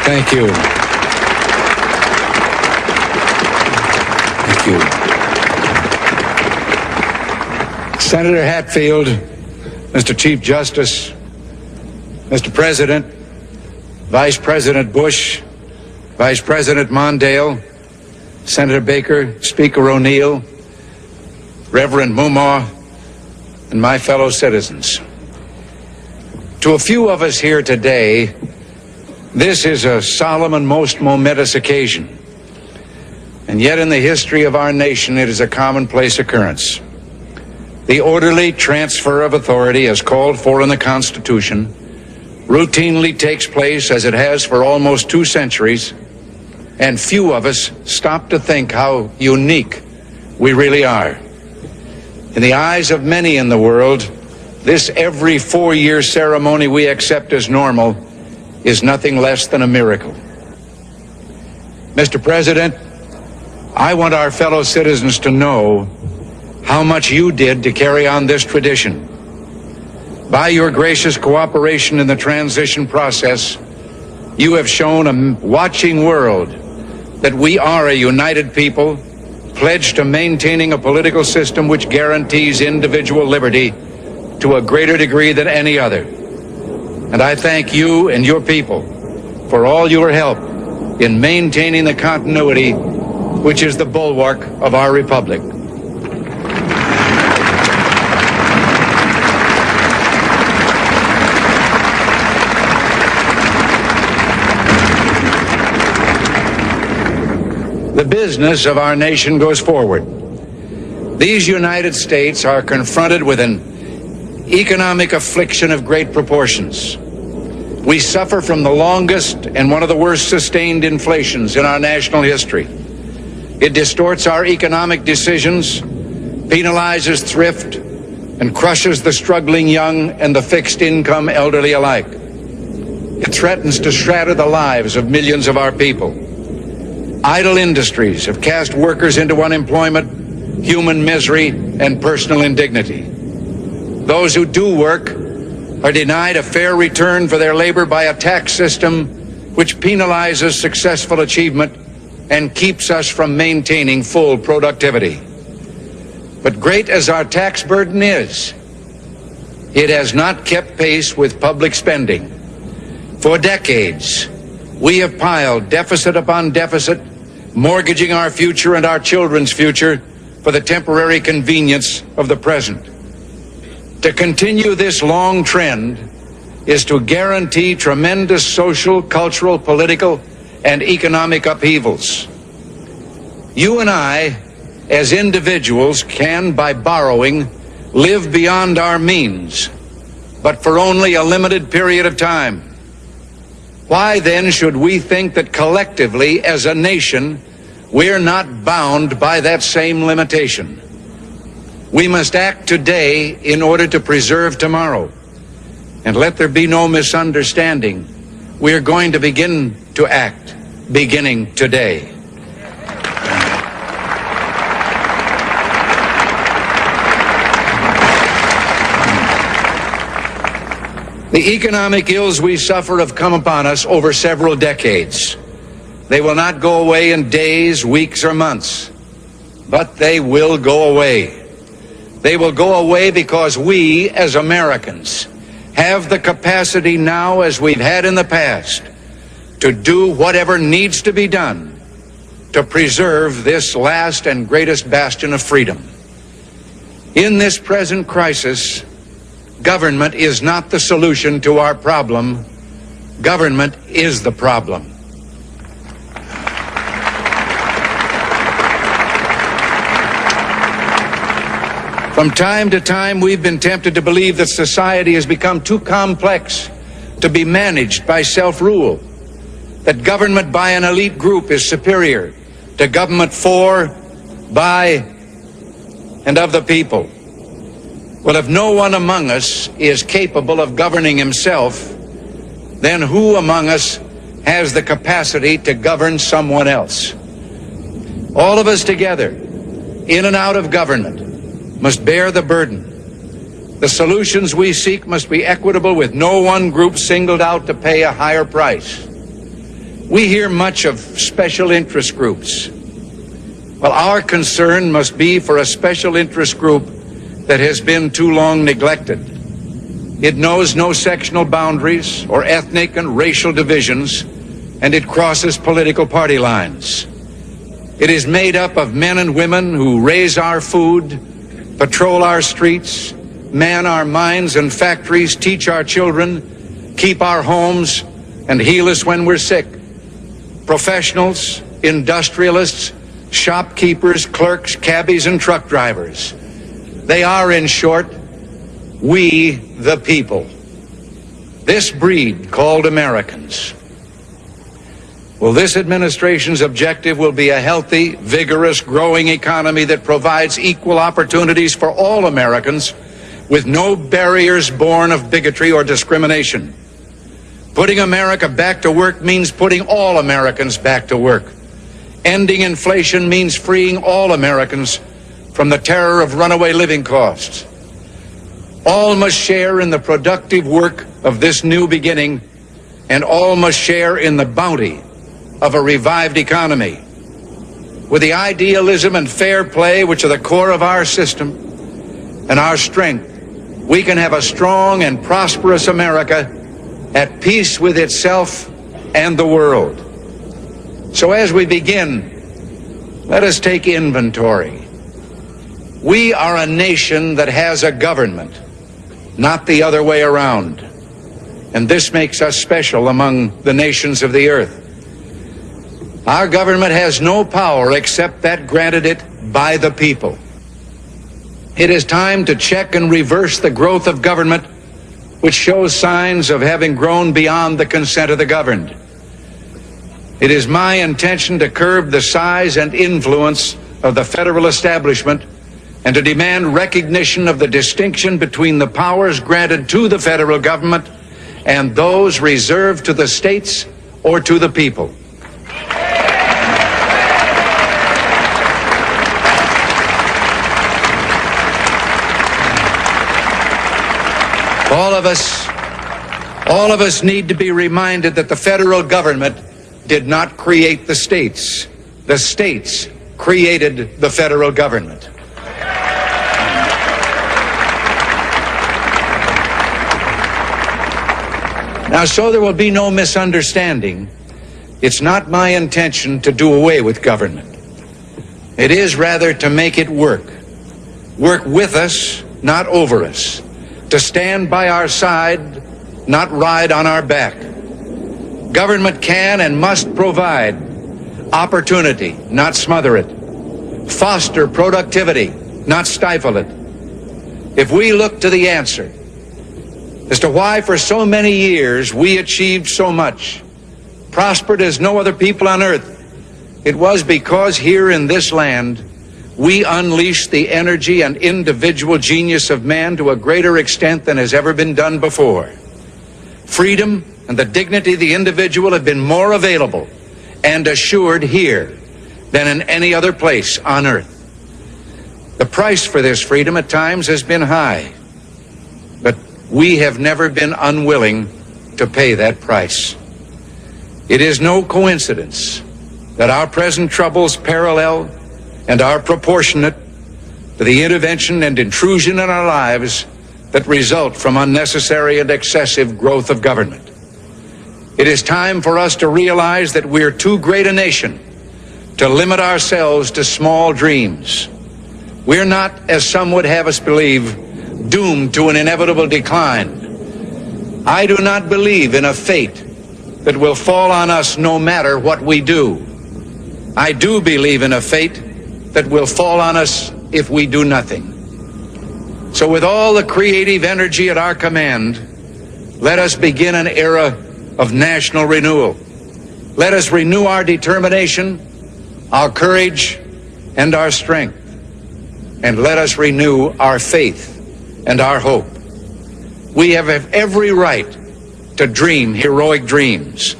Thank you. Thank you. Senator Hatfield, Mr. Chief Justice, Mr. President, Vice President Bush, Vice President Mondale, Senator Baker, Speaker O'Neill, Reverend Mumaw, and my fellow citizens. To a few of us here today, this is a solemn and most momentous occasion. And yet in the history of our nation, it is a commonplace occurrence. The orderly transfer of authority as called for in the Constitution routinely takes place as it has for almost 2 centuries, and few of us stop to think how unique we really are. In the eyes of many in the world, this every 4-year ceremony we accept as normal is nothing less than a miracle. Mr. President, I want our fellow citizens to know how much you did to carry on this tradition. By your gracious cooperation in the transition process, you have shown a watching world that we are a united people, pledged to maintaining a political system which guarantees individual liberty to a greater degree than any other. And I thank you and your people for all your help in maintaining the continuity which is the bulwark of our republic. The business of our nation goes forward. These United States are confronted with an economic affliction of great proportions. We suffer from the longest and one of the worst sustained inflations in our national history. It distorts our economic decisions, penalizes thrift, and crushes the struggling young and the fixed income elderly alike. It threatens to shatter the lives of millions of our people. Idle industries have cast workers into unemployment, human misery, and personal indignity. Those who do work are denied a fair return for their labor by a tax system which penalizes successful achievement and keeps us from maintaining full productivity. But great as our tax burden is, it has not kept pace with public spending. For decades, we have piled deficit upon deficit, mortgaging our future and our children's future for the temporary convenience of the present. To continue this long trend is to guarantee tremendous social, cultural, political, and economic upheavals. You and I, as individuals, can, by borrowing, live beyond our means, but for only a limited period of time. Why then should we think that collectively, as a nation, we're not bound by that same limitation? We must act today in order to preserve tomorrow. And let there be no misunderstanding. We're going to begin to act beginning today. The economic ills we suffer have come upon us over several decades. They will not go away in days, weeks, or months, but they will go away. They will go away because we, as Americans, have the capacity now, as we've had in the past, to do whatever needs to be done to preserve this last and greatest bastion of freedom. In this present crisis, government is not the solution to our problem. Government is the problem. From time to time, we've been tempted to believe that society has become too complex to be managed by self-rule, that government by an elite group is superior to government for, by, and of the people. Well, if no one among us is capable of governing himself, then who among us has the capacity to govern someone else? All of us together, in and out of government, must bear the burden. The solutions we seek must be equitable, with no one group singled out to pay a higher price. We hear much of special interest groups. Well, our concern must be for a special interest group that has been too long neglected. It knows no sectional boundaries or ethnic and racial divisions, and it crosses political party lines. It is made up of men and women who raise our food, patrol our streets, man our mines and factories, teach our children, keep our homes, and heal us when we're sick. Professionals, industrialists, shopkeepers, clerks, cabbies, and truck drivers. They are, in short, we the people. This breed called Americans. Well, this administration's objective will be a healthy, vigorous, growing economy that provides equal opportunities for all Americans with no barriers born of bigotry or discrimination. Putting America back to work means putting all Americans back to work. Ending inflation means freeing all Americans from the terror of runaway living costs. All must share in the productive work of this new beginning, and all must share in the bounty of a revived economy. With the idealism and fair play which are the core of our system and our strength, we can have a strong and prosperous America at peace with itself and the world. So as we begin, let us take inventory. We are a nation that has a government, not the other way around. And this makes us special among the nations of the earth. Our government has no power except that granted it by the people. It is time to check and reverse the growth of government, which shows signs of having grown beyond the consent of the governed. It is my intention to curb the size and influence of the federal establishment and to demand recognition of the distinction between the powers granted to the federal government and those reserved to the states or to the people. All of us need to be reminded that the federal government did not create the states. The states created the federal government. Now, so there will be no misunderstanding, it's not my intention to do away with government. It is rather to make it work with us, not over us, to stand by our side, not ride on our back. Government can and must provide opportunity, not smother it, foster productivity, not stifle it. If we look to the answer as to why for so many years we achieved so much, prospered as no other people on earth, it was because here in this land we unleashed the energy and individual genius of man to a greater extent than has ever been done before. Freedom and the dignity of the individual have been more available and assured here than in any other place on earth. The price for this freedom at times has been high, but we have never been unwilling to pay that price. It is no coincidence that our present troubles parallel and are proportionate to the intervention and intrusion in our lives that result from unnecessary and excessive growth of government. It is time for us to realize that we're too great a nation to limit ourselves to small dreams. We're not, as some would have us believe, doomed to an inevitable decline. I do not believe in a fate that will fall on us no matter what we do. I do believe in a fate that will fall on us if we do nothing. So with all the creative energy at our command, let us begin an era of national renewal. Let us renew our determination, our courage, and our strength. And let us renew our faith and our hope. We have every right to dream heroic dreams.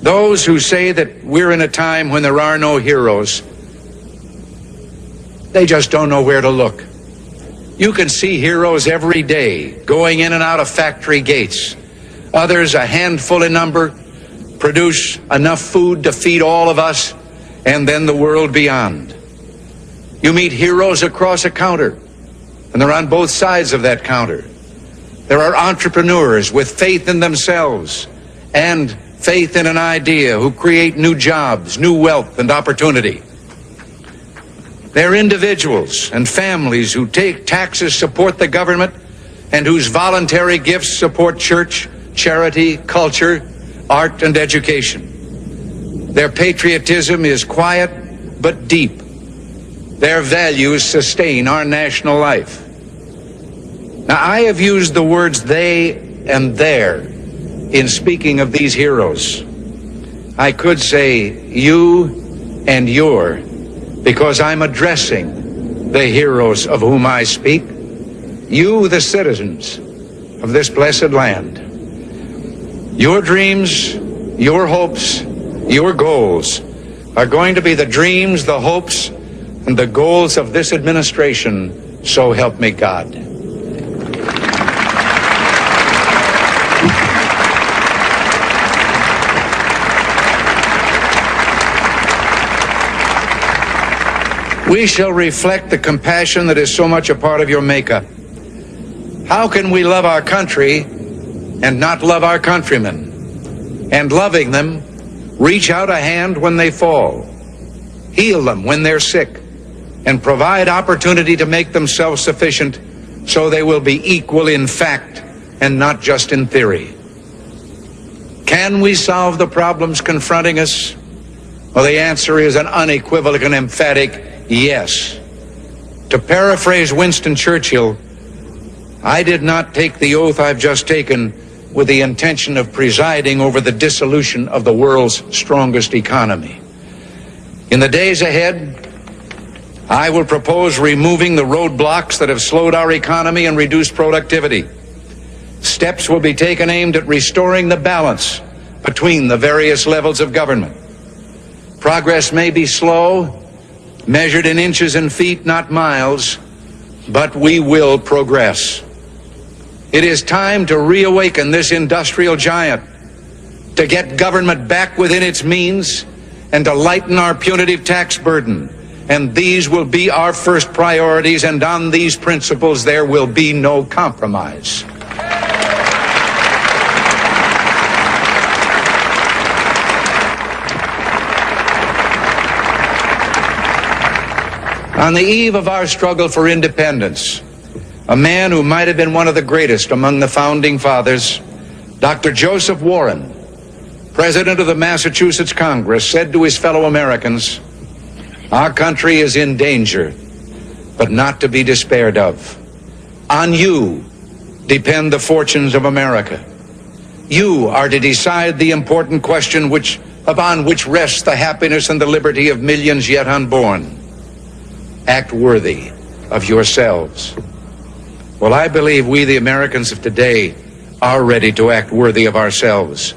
Those who say that we're in a time when there are no heroes, they just don't know where to look. You can see heroes every day going in and out of factory gates. Others, a handful in number, produce enough food to feed all of us and then the world beyond. You meet heroes across a counter, and they're on both sides of that counter. There are entrepreneurs with faith in themselves and faith in an idea who create new jobs, new wealth, and opportunity. They're individuals and families who take taxes support the government and whose voluntary gifts support church, charity, culture, art, and education. Their patriotism is quiet but deep. Their values sustain our national life. Now, I have used the words they and their in speaking of these heroes. I could say you and your, because I'm addressing the heroes of whom I speak, you, the citizens of this blessed land. Your dreams, your hopes, your goals are going to be the dreams, the hopes, and the goals of this administration, so help me God. We shall reflect the compassion that is so much a part of your makeup. How can we love our country and not love our countrymen? And loving them, reach out a hand when they fall, heal them when they're sick, and provide opportunity to make them self-sufficient so they will be equal in fact and not just in theory. Can we solve the problems confronting us? Well, the answer is an unequivocal and emphatic yes. To paraphrase Winston Churchill, I did not take the oath I've just taken with the intention of presiding over the dissolution of the world's strongest economy. In the days ahead, I will propose removing the roadblocks that have slowed our economy and reduced productivity. Steps will be taken aimed at restoring the balance between the various levels of government. Progress may be slow, measured in inches and feet, not miles, but we will progress. It is time to reawaken this industrial giant, to get government back within its means, and to lighten our punitive tax burden. And these will be our first priorities, and on these principles there will be no compromise. On the eve of our struggle for independence, a man who might have been one of the greatest among the founding fathers, Dr. Joseph Warren, president of the Massachusetts Congress, said to his fellow Americans, "Our country is in danger, but not to be despaired of. On you depend the fortunes of America. You are to decide the important question upon which rests the happiness and the liberty of millions yet unborn. Act worthy of yourselves." Well, I believe we, the Americans of today, are ready to act worthy of ourselves,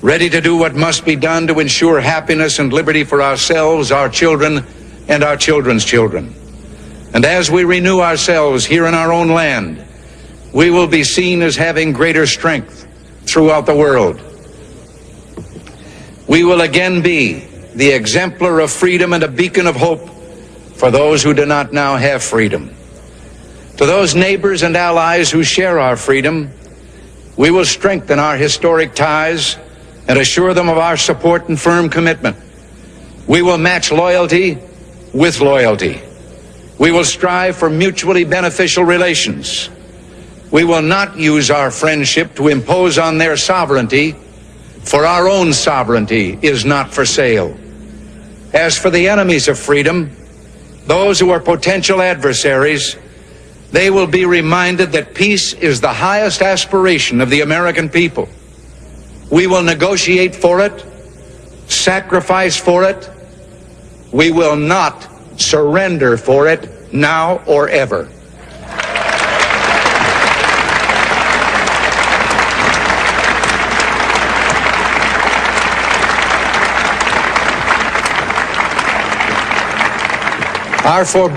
ready to do what must be done to ensure happiness and liberty for ourselves, our children, and our children's children. And as we renew ourselves here in our own land, we will be seen as having greater strength throughout the world. We will again be the exemplar of freedom and a beacon of hope for those who do not now have freedom. To those neighbors and allies who share our freedom, we will strengthen our historic ties and assure them of our support and firm commitment. We will match loyalty with loyalty. We will strive for mutually beneficial relations. We will not use our friendship to impose on their sovereignty, for our own sovereignty is not for sale. As for the enemies of freedom, those who are potential adversaries, they will be reminded that peace is the highest aspiration of the American people. We will negotiate for it, sacrifice for it. We will not surrender for it now or ever. Our forbearance